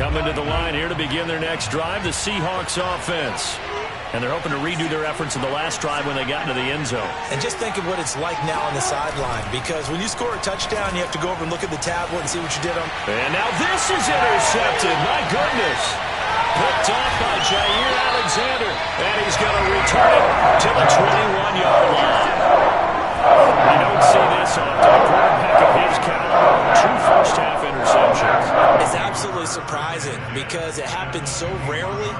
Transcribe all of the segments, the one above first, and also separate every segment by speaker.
Speaker 1: Coming to the line here to begin their next drive, the Seahawks offense. And they're hoping to redo their efforts in the last drive when they got into the end zone.
Speaker 2: And just think of what it's like now on the sideline, because when you score a touchdown, you have to go over and look at the tablet and see what you did on.
Speaker 1: And now this is intercepted. My goodness. Picked off by Jair Alexander. And he's going to return it to the 21-yard line. You don't see this often. A quarterback of his caliber. True first-half interceptions.
Speaker 2: It's absolutely surprising because it happens so rarely.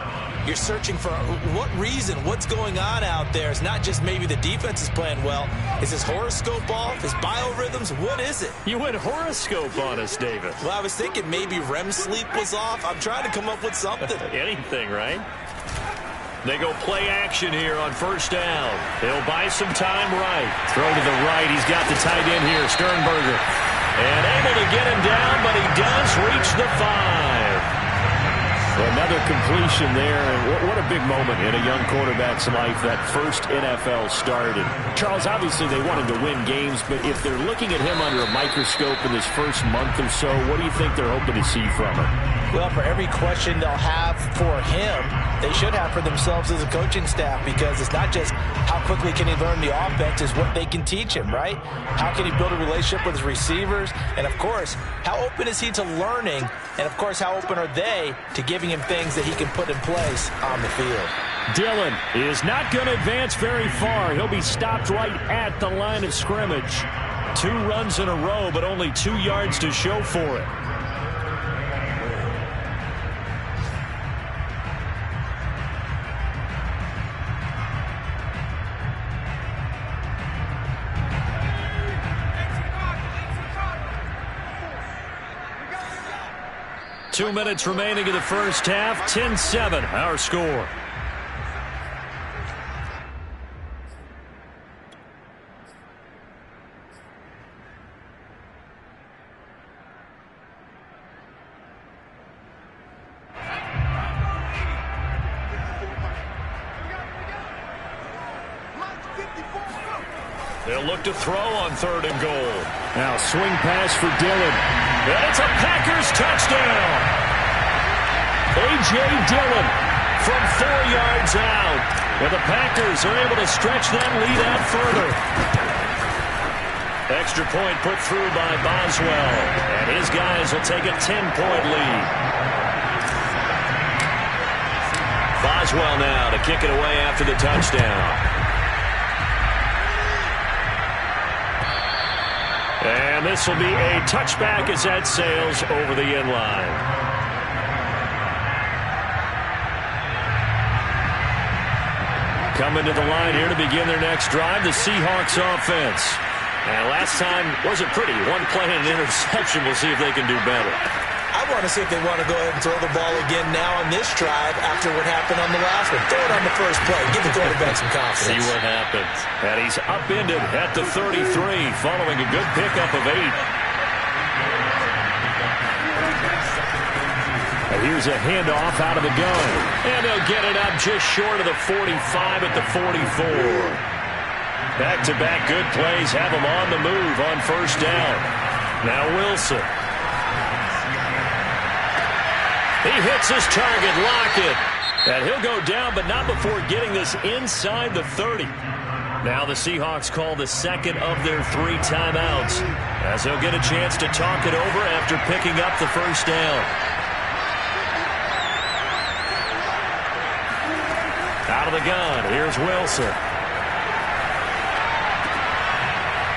Speaker 2: You're searching for what reason, what's going on out there. It's not just maybe the defense is playing well. Is his horoscope off? His biorhythms? What is it?
Speaker 1: You went horoscope on us, David.
Speaker 2: Well, I was thinking maybe REM sleep was off. I'm trying to come up with something.
Speaker 1: Anything, right? They go play action here on first down. They'll buy some time right. Throw to the right. He's got the tight end here, Sternberger. And able to get him down, but he does reach the 5. Another completion there, and what a big moment in a young quarterback's life, that first NFL start. And Charles, obviously they want him to win games, but if they're looking at him under a microscope in this first month or so, what do you think they're hoping to see from him?
Speaker 2: Well, for every question they'll have for him, they should have for themselves as a coaching staff, because it's not just how quickly can he learn the offense, it's what they can teach him, right? How can he build a relationship with his receivers? And, of course, how open is he to learning? And, of course, how open are they to giving him things that he can put in place on the field?
Speaker 1: Dillon is not going to advance very far. He'll be stopped right at the line of scrimmage. 2 runs in a row, but only 2 yards to show for it. Two minutes remaining in the first half. 10-7, our score. They'll look to throw on 3rd and goal. Now swing pass for Dillon. And it's a Packers touchdown. A.J. Dillon from 4 yards out. And the Packers are able to stretch that lead out further. Extra point put through by Boswell. And his guys will take a 10-point lead. Boswell now to kick it away after the touchdown. And this will be a touchback as that sails over the end line. Coming to the line here to begin their next drive, the Seahawks offense. And last time wasn't pretty. 1 play and an interception. We'll see if they can do better.
Speaker 2: I want to see if they want to go ahead and throw the ball again now on this drive after what happened on the last one. Throw it on the first play. Give the quarterback some confidence.
Speaker 1: See what happens. And he's upended at the 33 following a good pickup of 8. And here's a handoff out of the gun. And they'll get it up just short of the 45 at the 44. Back-to-back good plays have him on the move on first down. Now Wilson. He hits his target, Lockett. And he'll go down, but not before getting this inside the 30. Now the Seahawks call the second of their 3 timeouts, as they'll get a chance to talk it over after picking up the first down. Out of the gun, here's Wilson.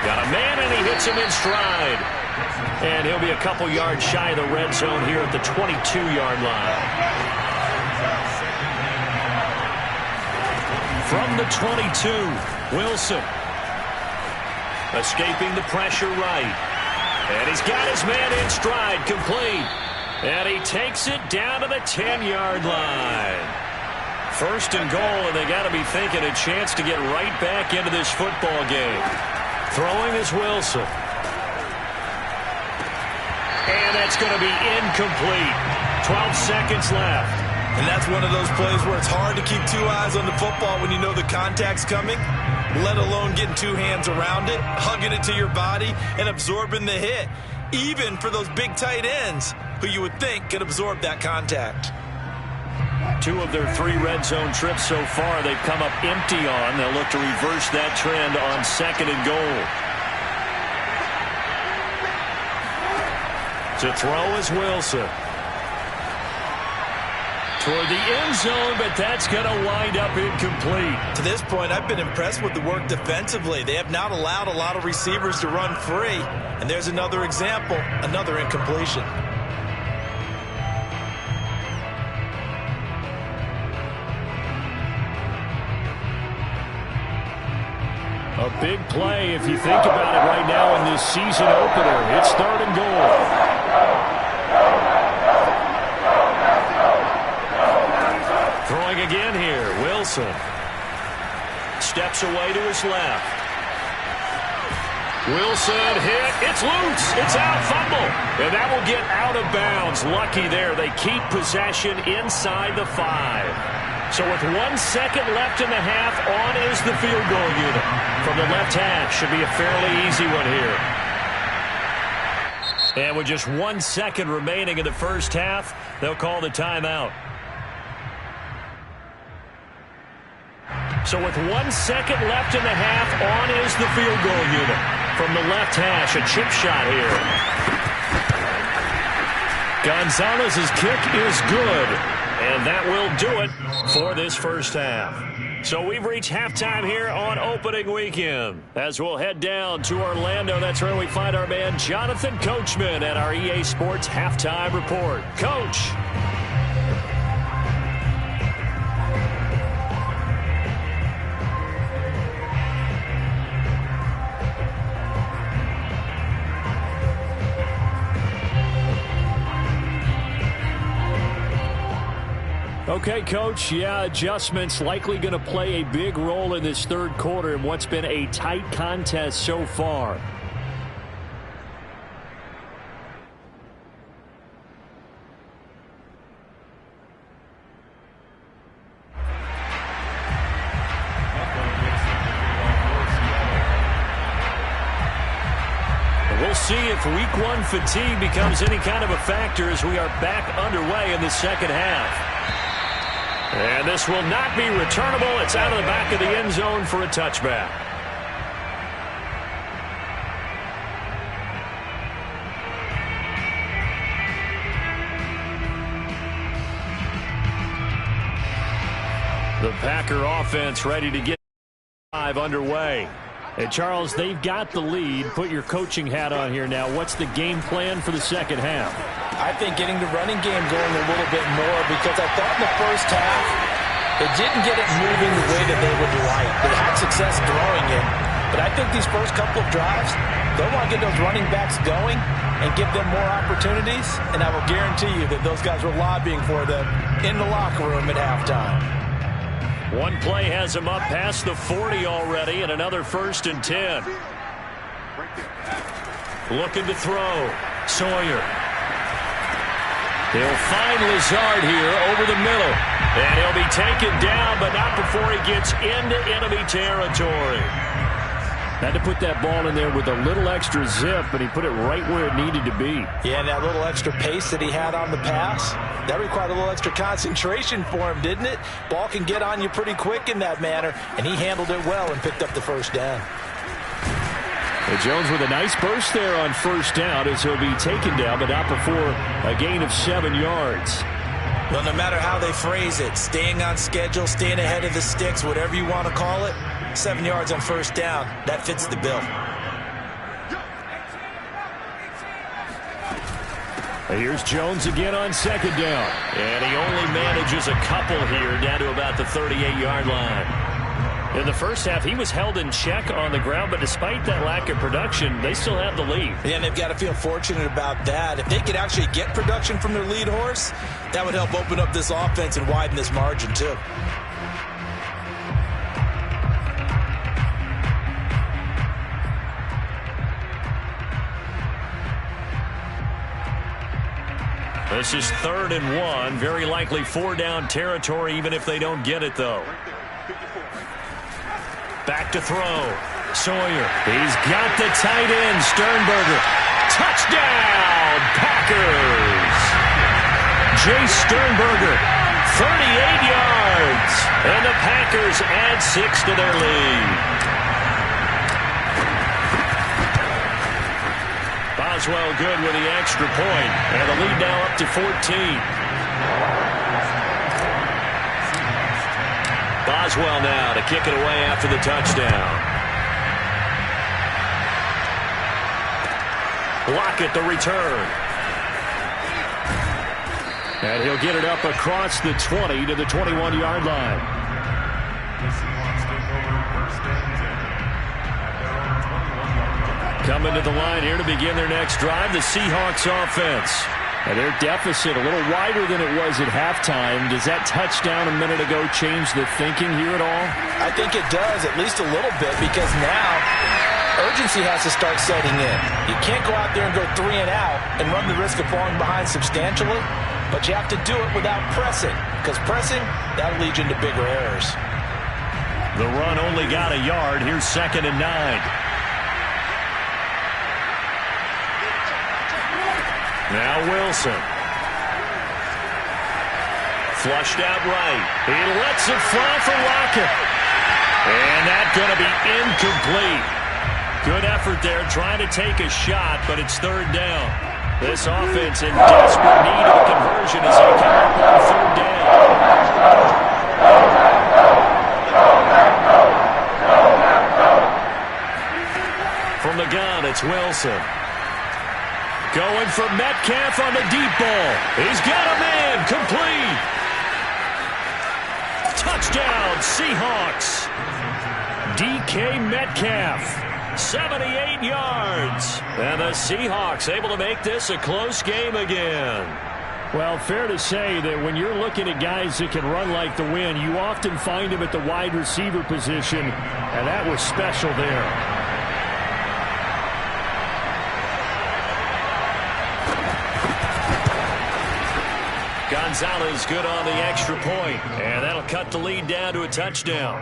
Speaker 1: Got a man, and he hits him in stride. And he'll be a couple yards shy of the red zone here at the 22-yard line. From the 22, Wilson. Escaping the pressure right. And he's got his man in stride, complete. And he takes it down to the 10-yard line. 1st and goal, and they got to be thinking a chance to get right back into this football game. Throwing is Wilson. And that's going to be incomplete. 12 seconds left.
Speaker 2: And that's one of those plays where it's hard to keep 2 eyes on the football when you know the contact's coming, let alone getting 2 hands around it, hugging it to your body, and absorbing the hit. Even for those big tight ends, who you would think could absorb that contact.
Speaker 1: 2 of their 3 red zone trips so far, they've come up empty on. They'll look to reverse that trend on 2nd and goal. To throw is Wilson. Toward the end zone, but that's going to wind up incomplete.
Speaker 2: To this point, I've been impressed with the work defensively. They have not allowed a lot of receivers to run free. And there's another example, another incompletion.
Speaker 1: A big play if you think about it right now in this season opener. It's 3rd and goal. Throwing again here, Wilson. Steps away to his left. Wilson hit. It's loose. It's out. Fumble. And that will get out of bounds. Lucky there. They keep possession inside the 5. So with 1 second left in the half, on is the field goal unit. From the left hash, should be a fairly easy one here. And with just 1 second remaining in the first half, they'll call the timeout. So with 1 second left in the half, on is the field goal unit. From the left hash, a chip shot here. Gonzalez's kick is good. And that will do it for this first half. So we've reached halftime here on opening weekend. As we'll head down to Orlando, that's where we find our man Jonathan Coachman at our EA Sports Halftime Report. Coach. Okay, Coach, yeah, adjustments likely going to play a big role in this 3rd quarter in what's been a tight contest so far. We'll see if Week 1 fatigue becomes any kind of a factor as we are back underway in the second half. And this will not be returnable. It's out of the back of the end zone for a touchback. The Packer offense ready to get 5 underway. Hey, Charles, they've got the lead. Put your coaching hat on here now. What's the game plan for the second half?
Speaker 2: I think getting the running game going a little bit more, because I thought in the first half they didn't get it moving the way that they would like. They had success throwing it, but I think these first couple of drives, they'll want to get those running backs going and give them more opportunities, and I will guarantee you that those guys were lobbying for them in the locker room at halftime.
Speaker 1: One play has him up past the 40 already, and another 1st and 10. Looking to throw. Sawyer. He'll find Lazard here over the middle. And he'll be taken down, but not before he gets into enemy territory. Had to put that ball in there with a little extra zip, and he put it right where it needed to be.
Speaker 2: Yeah, and that little extra pace that he had on the pass, that required a little extra concentration for him, didn't it? Ball can get on you pretty quick in that manner, and he handled it well and picked up the first down.
Speaker 1: Well, Jones with a nice burst there on first down as he'll be taken down, but not before a gain of 7 yards.
Speaker 2: Well, no matter how they phrase it, staying on schedule, staying ahead of the sticks, whatever you want to call it, 7 yards on first down, that fits the bill.
Speaker 1: Here's Jones again on second down. And he only manages a couple here down to about the 38-yard line. In the first half, he was held in check on the ground, but despite that lack of production, they still have the lead.
Speaker 2: Yeah, and they've got to feel fortunate about that. If they could actually get production from their lead horse, that would help open up this offense and widen this margin, too.
Speaker 1: This is 3rd and 1. Very likely 4-down territory, even if they don't get it, though. Back to throw. Sawyer. He's got the tight end, Sternberger. Touchdown, Packers! Jace Sternberger, 38 yards. And the Packers add 6 to their lead. Boswell good with the extra point, and the lead now up to 14. Boswell now to kick it away after the touchdown. Lockett the return. And he'll get it up across the 20 to the 21-yard line. Coming to the line here to begin their next drive, the Seahawks offense. And their deficit a little wider than it was at halftime. Does that touchdown a minute ago change the thinking here at all?
Speaker 2: I think it does, at least a little bit, because now urgency has to start setting in. You can't go out there and go 3 and out and run the risk of falling behind substantially, but you have to do it without pressing, because pressing, that'll lead you into bigger errors.
Speaker 1: The run only got a yard. Here's 2nd and 9. Now Wilson. Flushed out right. He lets it fly for Lockett. And that's going to be incomplete. Good effort there trying to take a shot, but it's 3rd down. This offense in desperate need of a conversion as they come up on 3rd down. From the gun, it's Wilson. Going for Metcalf on the deep ball. He's got a man. Complete. Touchdown, Seahawks. DK Metcalf, 78 yards. And the Seahawks able to make this a close game again. Well, fair to say that when you're looking at guys that can run like the wind, you often find them at the wide receiver position, and that was special there. Gonzalez good on the extra point, and that'll cut the lead down to a touchdown.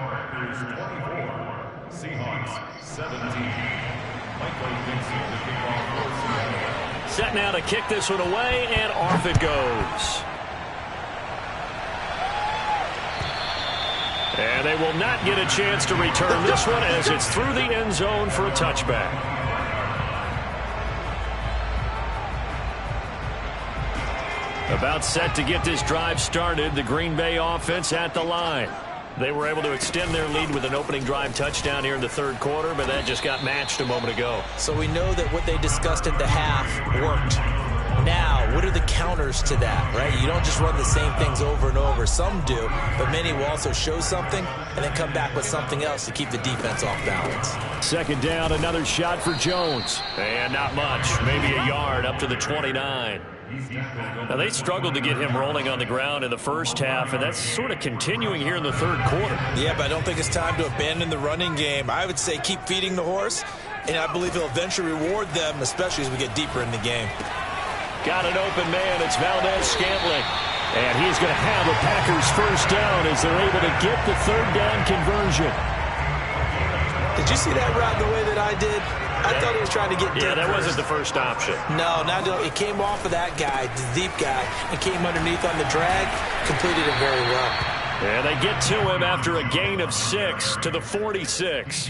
Speaker 3: Seahawks 17.
Speaker 1: Set now to kick this one away, and off it goes. And they will not get a chance to return this one as it's through the end zone for a touchback. About set to get this drive started, the Green Bay offense at the line. They were able to extend their lead with an opening drive touchdown here in the 3rd quarter, but that just got matched a moment ago.
Speaker 2: So we know that what they discussed at the half worked. Now, what are the counters to that, right? You don't just run the same things over and over. Some do, but many will also show something and then come back with something else to keep the defense off balance.
Speaker 1: 2nd down, another shot for Jones. And not much, maybe a yard up to the 29. Now, they struggled to get him rolling on the ground in the first half, and that's sort of continuing here in the 3rd quarter.
Speaker 2: Yeah, but I don't think it's time to abandon the running game. I would say keep feeding the horse, and I believe he'll eventually reward them, especially as we get deeper in the game.
Speaker 1: Got an open man. It's Valdez-Scantling. And he's going to have a Packers first down as they're able to get the 3rd down conversion.
Speaker 2: Did you see that route the way that I did? I thought he was trying to get deep.
Speaker 1: Yeah, that wasn't the first option.
Speaker 2: No, it came off of that guy, the deep guy, and came underneath on the drag, completed it very well.
Speaker 1: And they get to him after a gain of 6 to the 46.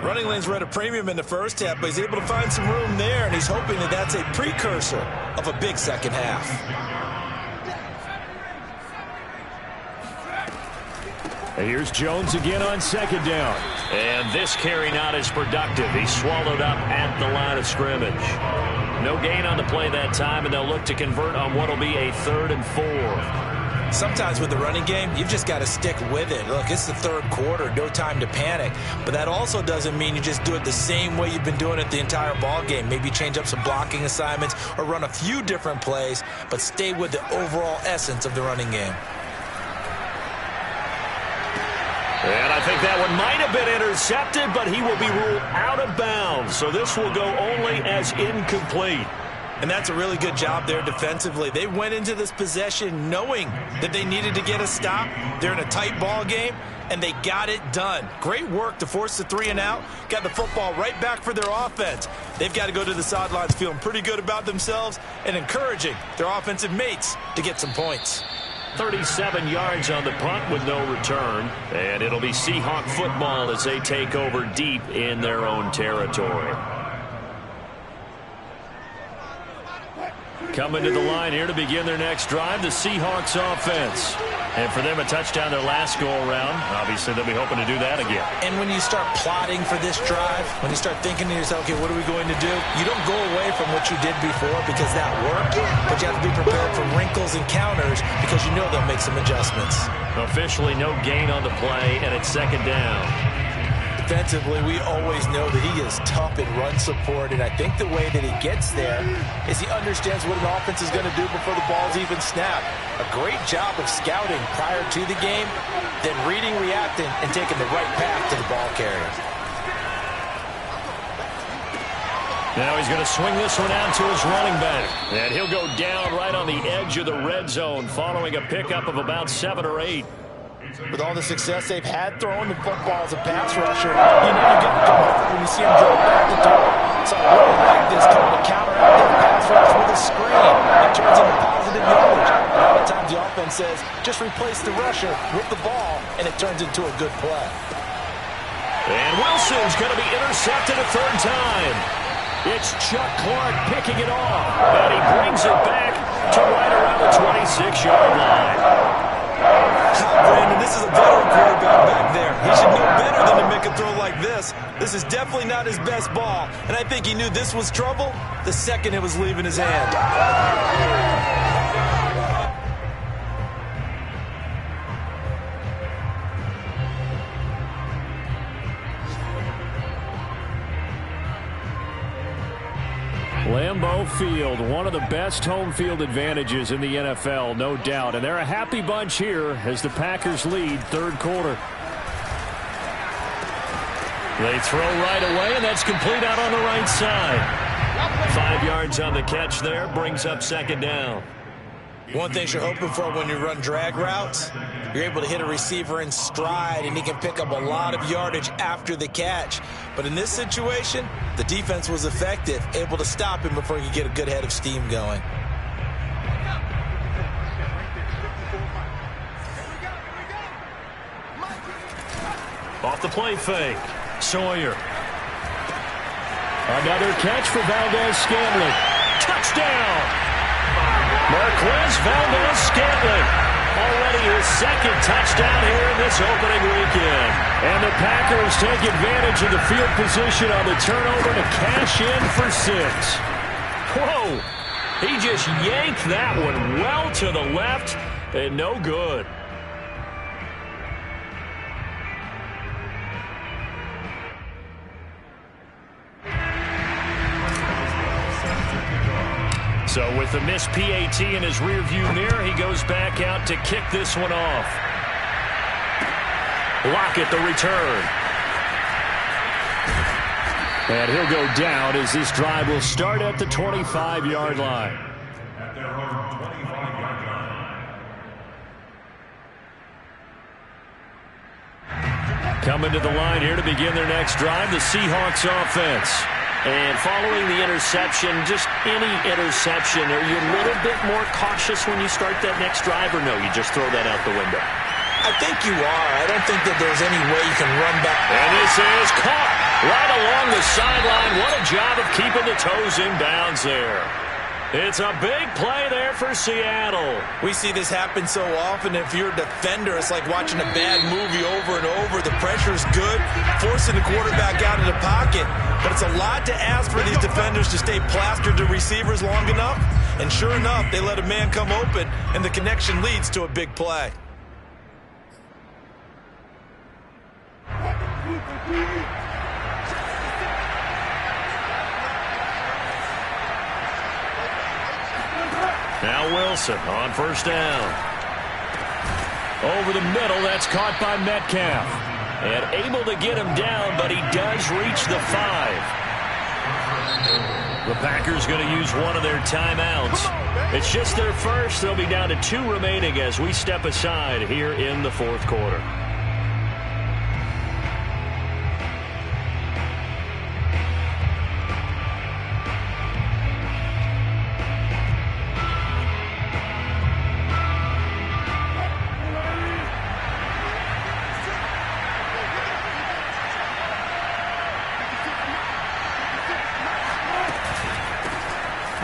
Speaker 2: Running lanes were at a premium in the first half, but he's able to find some room there, and he's hoping that that's a precursor of a big second half.
Speaker 1: And here's Jones again on 2nd down. And this carry not as productive. He's swallowed up at the line of scrimmage. No gain on the play that time, and they'll look to convert on what will be a 3rd and 4.
Speaker 2: Sometimes with the running game, you've just got to stick with it. Look, it's the 3rd quarter, no time to panic. But that also doesn't mean you just do it the same way you've been doing it the entire ball game. Maybe change up some blocking assignments or run a few different plays, but stay with the overall essence of the running game.
Speaker 1: And I think that one might have been intercepted, but he will be ruled out of bounds. So this will go only as incomplete.
Speaker 2: And that's a really good job there defensively. They went into this possession knowing that they needed to get a stop. They're in a tight ball game, and they got it done. Great work to force the 3 and out. Got the football right back for their offense. they've got to go to the sidelines feeling pretty good about themselves and encouraging their offensive mates to get some points.
Speaker 1: 37 yards on the punt with no return. And it'll be Seahawk football as they take over deep in their own territory. Coming to the line here to begin their next drive, the Seahawks offense. And for them, a touchdown their last go-around. Obviously, they'll be hoping to do that again.
Speaker 2: And when you start plotting for this drive, when you start thinking to yourself, okay, what are we going to do? You don't go away from what you did before because that worked, but you have to be prepared for wrinkles and counters because you know they'll make some adjustments.
Speaker 1: Officially no gain on the play, and it's second down.
Speaker 2: Defensively, we always know that he is tough in run support, and I think the way that he gets there is he understands what an offense is going to do before the ball's even snapped. A great job of scouting prior to the game, then reading, reacting, and taking the right path to the ball carrier.
Speaker 1: Now he's going to swing this one out to his running back. And he'll go down right on the edge of the red zone following a pickup of about 7 or 8.
Speaker 2: With all the success they've had throwing the football as a pass rusher, you know you're getting comfortable when you see him drop back to throw. So I really like this coming to counteract that pass rush with a screen. It turns into positive yardage. A lot of times the offense says, just replace the rusher with the ball, and it turns into a good play.
Speaker 1: And Wilson's going to be intercepted a third time. It's Chuck Clark picking it off, and he brings it back to right around the 26-yard line.
Speaker 4: Brandon, this is a veteran quarterback back there. He should know better than to make a throw like this. This is definitely not his best ball, and I think he knew this was trouble the second it was leaving his hand.
Speaker 1: Lambeau Field, one of the best home field advantages in the NFL, no doubt. And they're a happy bunch here as the Packers lead third quarter. They throw right away, and that's complete out on the right side. 5 yards on the catch there, brings up second down.
Speaker 2: One thing you're hoping for when you run drag routes, you're able to hit a receiver in stride, and he can pick up a lot of yardage after the catch. But in this situation, the defense was effective, able to stop him before he could get a good head of steam going.
Speaker 1: Off the play fake, Sawyer. Another catch for Valdez-Scantling. Touchdown! Marquez Valdez-Scantling, already his second touchdown here in this opening weekend. And the Packers take advantage of the field position on the turnover to cash in for 6. Whoa! He just yanked that one well to the left, and no good. So with the missed PAT in his rearview mirror, he goes back out to kick this one off. Lockett the return. And he'll go down as this drive will start at the 25-yard line.
Speaker 3: At their own 25-yard line.
Speaker 1: Coming to the line here to begin their next drive, the Seahawks offense. And following the interception, just any interception, are you a little bit more cautious when you start that next drive, or no, you just throw that out the window?
Speaker 2: I think you are. I don't think that there's any way you can run back.
Speaker 1: And this is caught right along the sideline. What a job of keeping the toes in bounds there. It's a big play there for Seattle.
Speaker 2: We see this happen so often. If you're a defender, it's like watching a bad movie over and over. The pressure's good, forcing the quarterback out of the pocket. But it's a lot to ask for these defenders to stay plastered to receivers long enough. And sure enough, they let a man come open, and the connection leads to a big play.
Speaker 1: Now Wilson on first down. Over the middle, that's caught by Metcalf. And able to get him down, but he does reach the 5. The Packers going to use one of their timeouts. It's just their first. They'll be down to 2 remaining as we step aside here in the fourth quarter.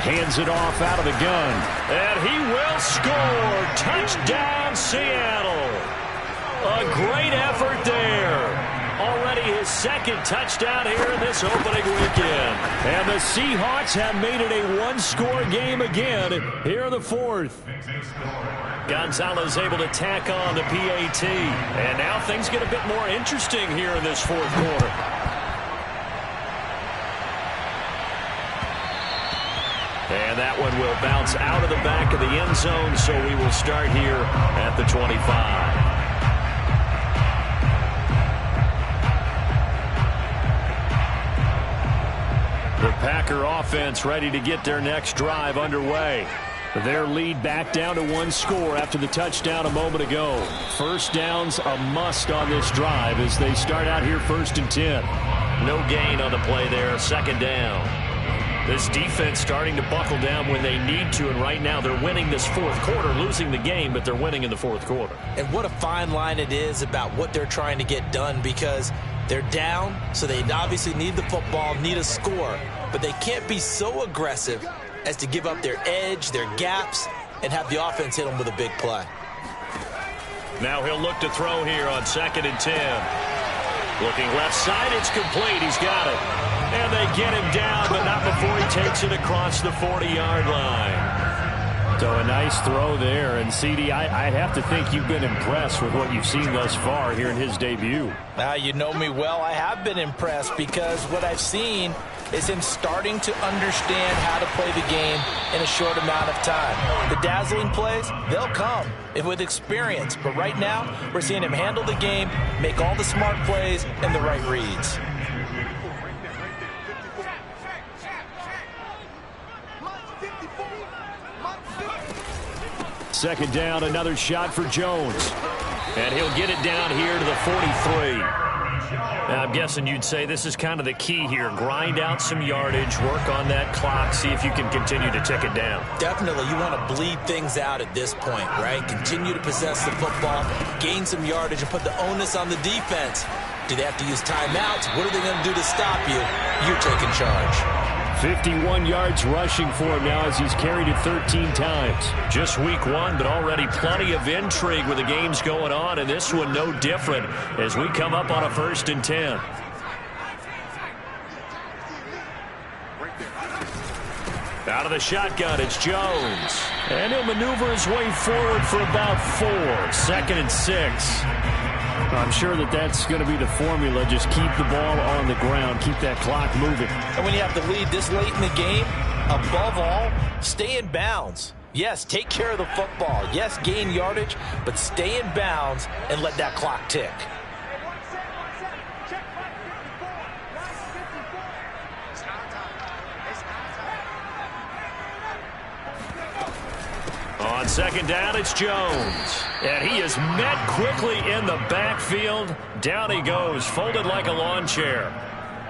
Speaker 1: Hands it off out of the gun. And he will score. Touchdown, Seattle. A great effort there. Already his second touchdown here in this opening weekend. And the Seahawks have made it a one-score game again here in the fourth. Gonzalez able to tack on the PAT. And now things get a bit more interesting here in this fourth quarter. And that one will bounce out of the back of the end zone, so we will start here at the 25. The Packer offense ready to get their next drive underway. Their lead back down to one score after the touchdown a moment ago. First down's a must on this drive as they start out here 1st and 10. No gain on the play there, 2nd down. This defense starting to buckle down when they need to, and right now they're winning this fourth quarter, losing the game, but they're winning in the fourth quarter.
Speaker 2: And what a fine line it is about what they're trying to get done, because they're down, so they obviously need the football, need a score, but they can't be so aggressive as to give up their edge, their gaps, and have the offense hit them with a big play.
Speaker 1: Now he'll look to throw here on 2nd and 10. Looking left side, it's complete. He's got it. And they get him down, but not before he takes it across the 40-yard line. So a nice throw there. And, CD, I'd have to think you've been impressed with what you've seen thus far here in his debut.
Speaker 2: Now, you know me well. I have been impressed because what I've seen is him starting to understand how to play the game in a short amount of time. The dazzling plays, they'll come with experience. But right now, we're seeing him handle the game, make all the smart plays, and the right reads.
Speaker 1: Second down, another shot for Jones. And he'll get it down here to the 43. Now, I'm guessing you'd say this is kind of the key here. Grind out some yardage, work on that clock, see if you can continue to tick it down.
Speaker 2: Definitely, you want to bleed things out at this point, right? Continue to possess the football, gain some yardage, and put the onus on the defense. Do they have to use timeouts? What are they going to do to stop you? You're taking charge.
Speaker 1: 51 yards rushing for him now as he's carried it 13 times. Just week one, but already plenty of intrigue with the games going on, and this one no different as we come up on a 1st and 10. Out of the shotgun, it's Jones. And he'll maneuver his way forward for about 4. 2nd and 6. I'm sure that's going to be the formula. Just keep the ball on the ground. Keep that clock moving.
Speaker 2: And when you have to lead this late in the game, above all, stay in bounds. Yes, take care of the football. Yes, gain yardage, but stay in bounds and let that clock tick.
Speaker 1: On 2nd down, it's Jones. And he is met quickly in the backfield. Down he goes, folded like a lawn chair.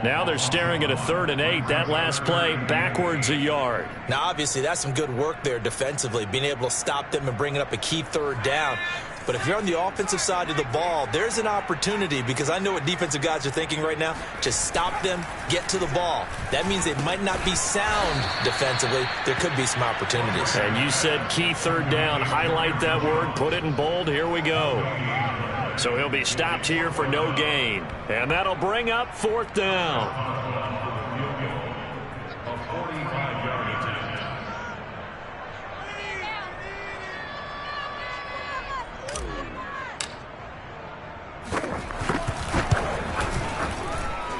Speaker 1: Now they're staring at a 3rd and 8. That last play, backwards a yard.
Speaker 2: Now, obviously, that's some good work there defensively, being able to stop them and bringing up a key 3rd down. But if you're on the offensive side of the ball, there's an opportunity, because I know what defensive guys are thinking right now. Just stop them, get to the ball. That means they might not be sound defensively. There could be some opportunities.
Speaker 1: And you said key 3rd down. Highlight that word, put it in bold. Here we go. So he'll be stopped here for no gain. And that'll bring up 4th down.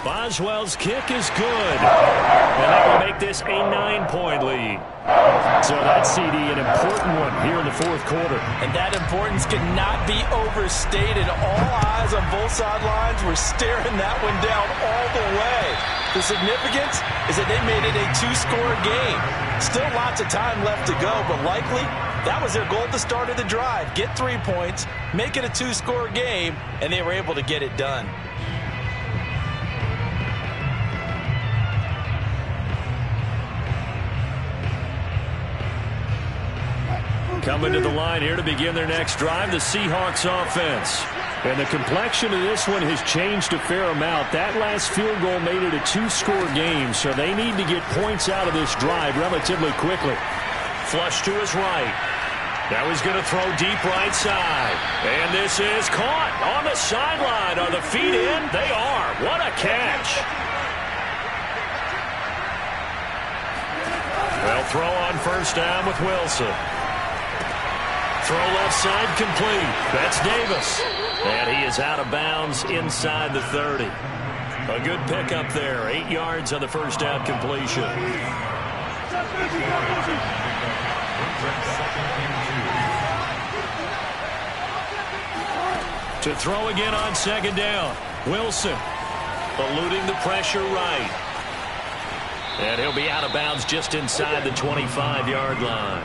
Speaker 1: Boswell's kick is good. And that will make this a 9-point lead. So that's, CD, an important one here in the fourth quarter.
Speaker 2: And that importance cannot be overstated. All eyes on both sidelines were staring that one down all the way. The significance is that they made it a 2-score game. Still lots of time left to go, but likely that was their goal at the start of the drive. Get 3 points, make it a 2-score game, and they were able to get it done.
Speaker 1: Coming to the line here to begin their next drive, the Seahawks offense. And the complexion of this one has changed a fair amount. That last field goal made it a two-score game, so they need to get points out of this drive relatively quickly. Flush to his right. Now he's going to throw deep right side. And this is caught on the sideline. Are the feet in? They are. What a catch. They'll throw on first down with Wilson. Throw left side complete. That's Davis. And he is out of bounds inside the 30. A good pickup there. 8 yards on the first down completion. To throw again on second down. Wilson eluding the pressure right. And he'll be out of bounds just inside the 25-yard line.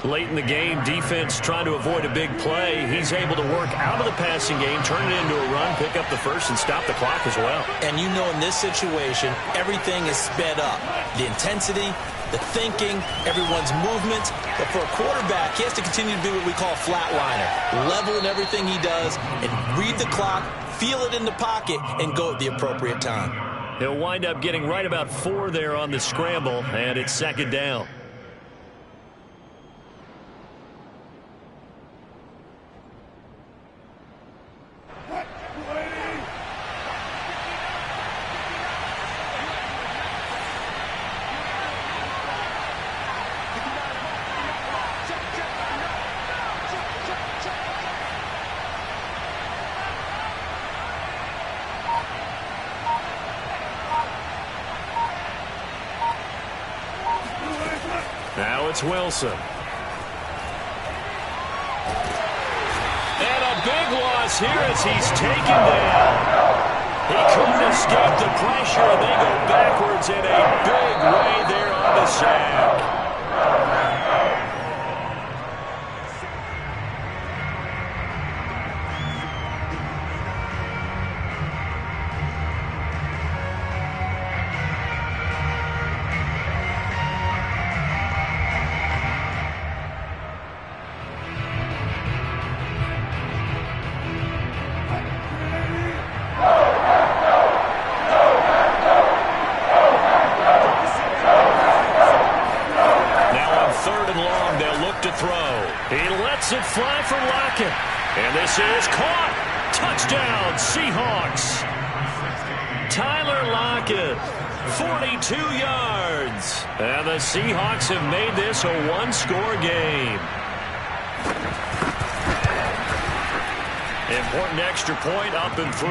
Speaker 1: Late in the game, defense trying to avoid a big play. He's able to work out of the passing game, turn it into a run, pick up the first, and stop the clock as well.
Speaker 2: And you know in this situation, everything is sped up. The intensity, the thinking, everyone's movements. But for a quarterback, he has to continue to be what we call a flatliner. Level in everything he does and read the clock, feel it in the pocket, and go at the appropriate time.
Speaker 1: He'll wind up getting right about 4 there on the scramble, and it's second down. Now it's Wilson. And a big loss here as he's taken down. He couldn't escape the pressure, and they go backwards in a big way there on the sack. It fly for Lockett. And this is caught. Touchdown, Seahawks. Tyler Lockett, 42 yards. And the Seahawks have made this a one-score game. Important extra point up and through.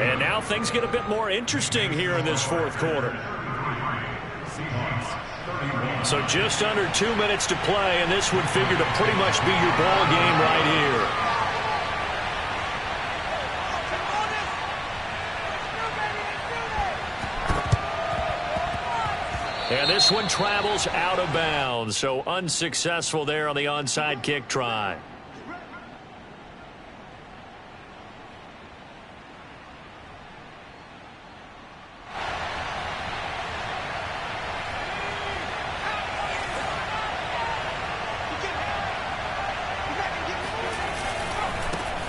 Speaker 1: And now things get a bit more interesting here in this fourth quarter. So just under 2 minutes to play, and this would figure to pretty much be your ball game right here. And this one travels out of bounds, so unsuccessful there on the onside kick try.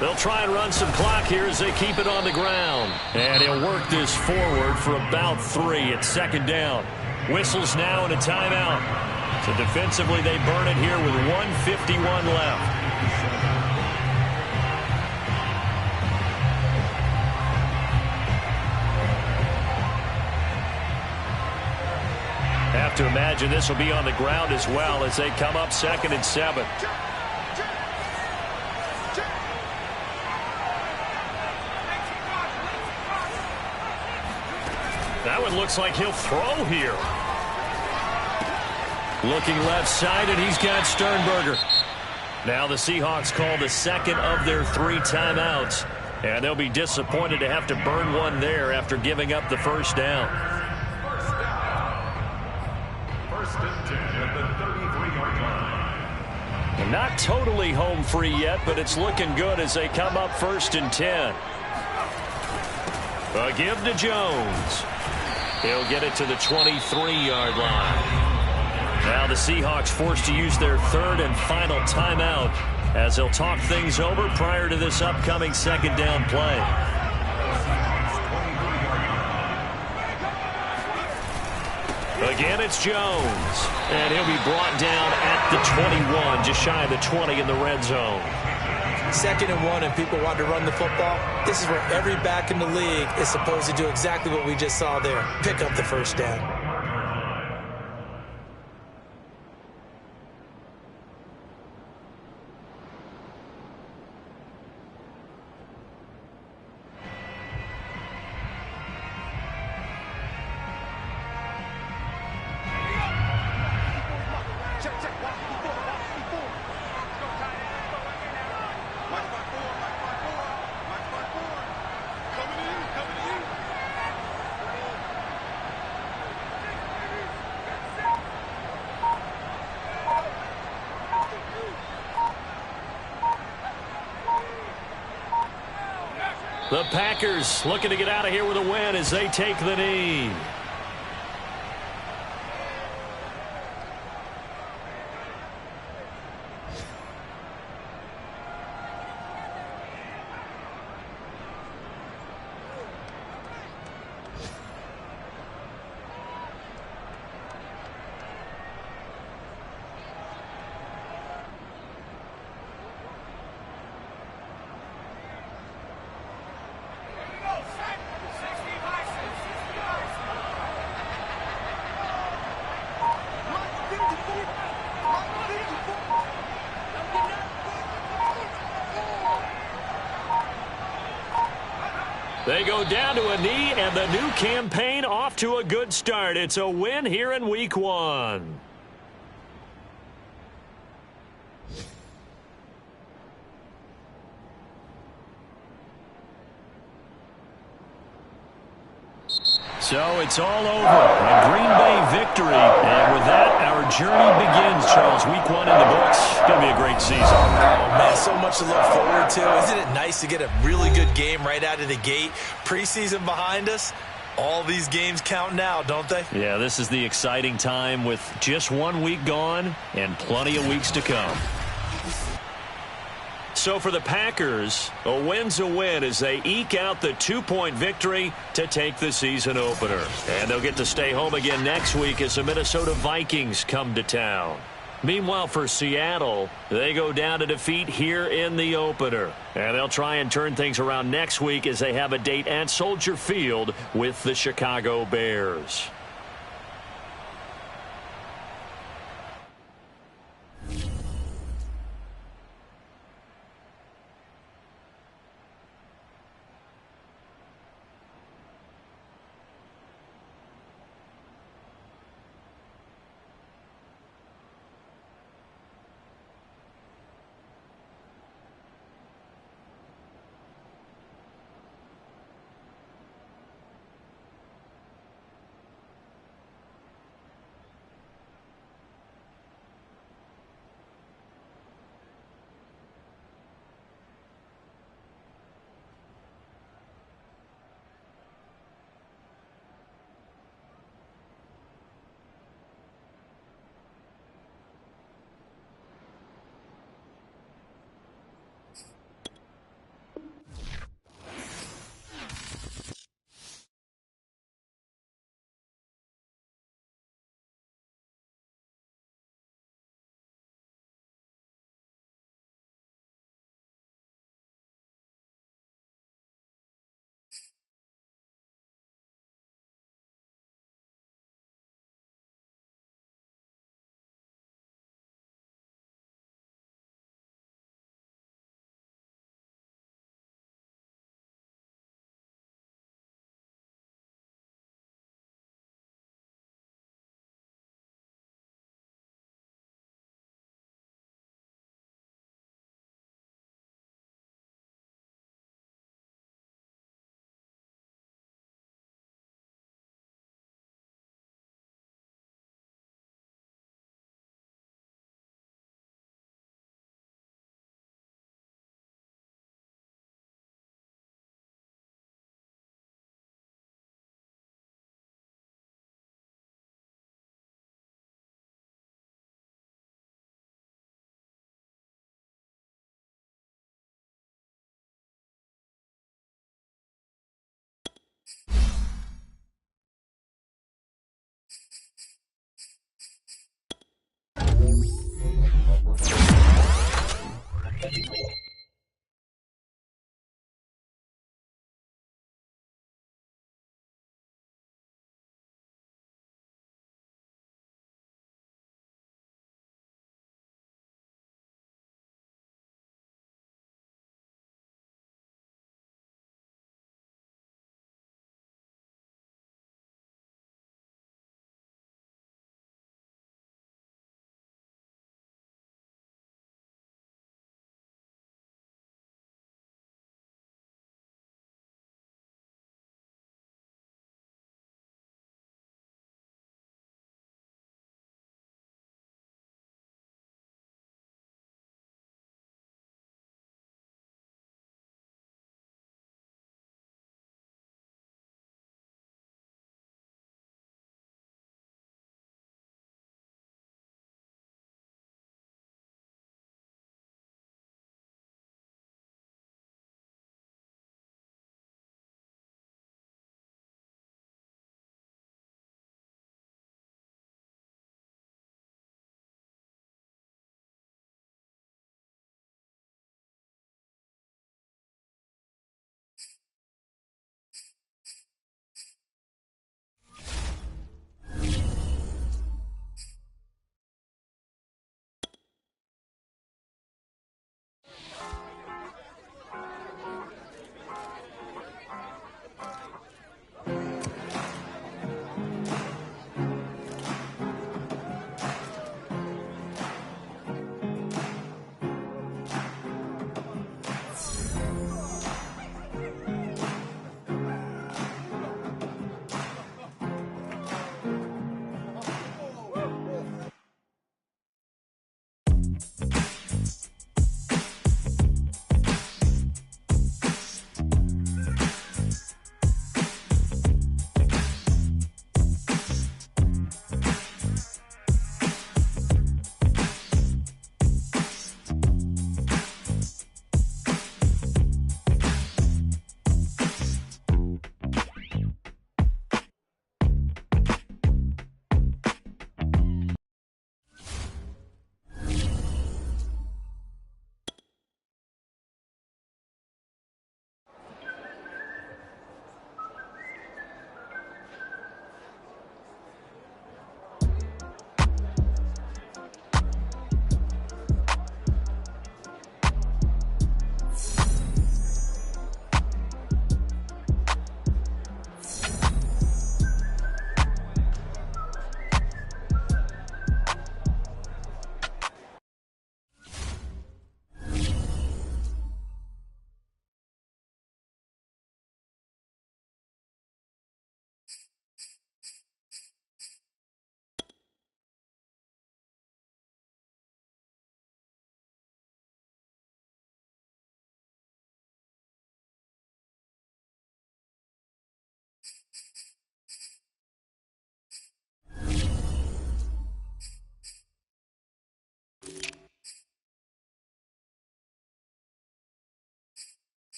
Speaker 1: They'll try and run some clock here as they keep it on the ground. And he'll work this forward for about 3 at second down. Whistles now and a timeout. So defensively they burn it here with 1:51 left. Have to imagine this will be on the ground as well as they come up 2nd and 7. That one looks like he'll throw here. Looking left side, and he's got Sternberger. Now the Seahawks call the second of their 3 timeouts. And they'll be disappointed to have to burn one there after giving up the first down.
Speaker 3: First and 10 at the 33-yard line.
Speaker 1: And not totally home free yet, but it's looking good as they come up 1st and 10. A give to Jones. He'll get it to the 23-yard line. Now the Seahawks forced to use their 3rd and final timeout as they'll talk things over prior to this upcoming second down play. Again, it's Jones, and he'll be brought down at the 21, just shy of the 20 in the red zone.
Speaker 2: 2nd and 1, and people want to run the football. This is where every back in the league is supposed to do exactly what we just saw there, pick up the first down.
Speaker 1: The Packers looking to get out of here with a win as they take the knee. They go down to a knee, and the new campaign off to a good start. It's a win here in Week 1. So it's all over. A Green Bay victory. And with that, our journey begins, Charles. Week 1 in the books. Going to be a great season.
Speaker 2: Oh, man, so much to look forward to. Isn't it nice to get a really good game right out of the gate? Preseason behind us. All these games count now, don't they?
Speaker 1: Yeah, this is the exciting time with just 1 week gone and plenty of weeks to come. So for the Packers, a win's a win as they eke out the 2-point victory to take the season opener. And they'll get to stay home again next week as the Minnesota Vikings come to town. Meanwhile, for Seattle, they go down to defeat here in the opener. And they'll try and turn things around next week as they have a date at Soldier Field with the Chicago Bears.